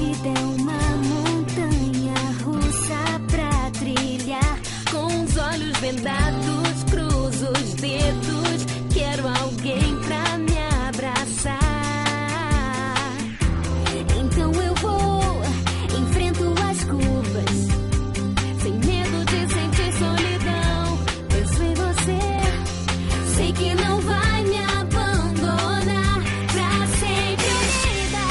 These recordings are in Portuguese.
vida é uma montanha russa pra trilhar. Com os olhos vendados, cruzo os dedos. Quero alguém pra me abraçar. Então eu vou, enfrento as curvas, sem medo de sentir solidão. Penso em você, sei que não vai me abandonar. Pra sempre unida,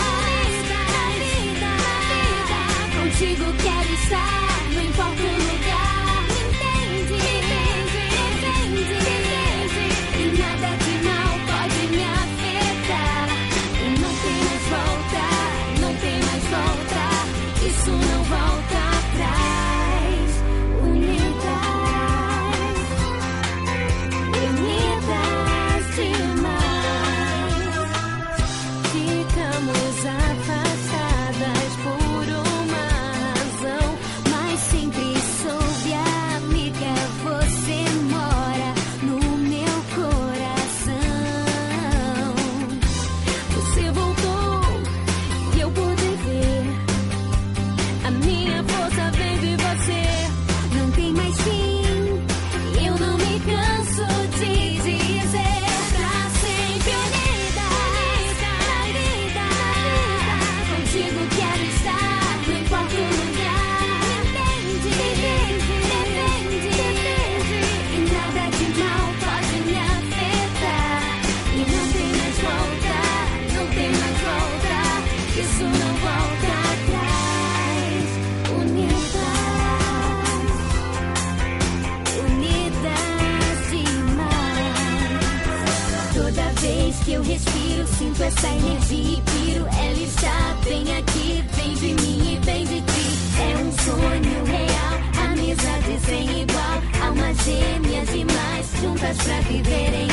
contigo quero estar, não importa o lugar. Me entende, e nada de mal pode me afetar. E não tem mais volta, não tem mais volta, isso não volta atrás. Unidas demais, ficamos afastadas por uma razão, mas sempre soube, amiga, você mora no meu coração. Você voltou e eu pude ver, a minha força vem de você. Não tem mais fim, eu não me canso de dizer. Pra sempre unida, contigo quero estar, não importa o lugar. E nada de mal pode me afetar. E não tem mais volta, não tem mais volta, isso não volta atrás. Unidas demais. Toda vez que eu respiro, sinto essa energia e piro. Ela está bem aqui, vem de mim e vem de ti. É um sonho real, amizade sem igual, almas gêmeas demais, juntas pra viverem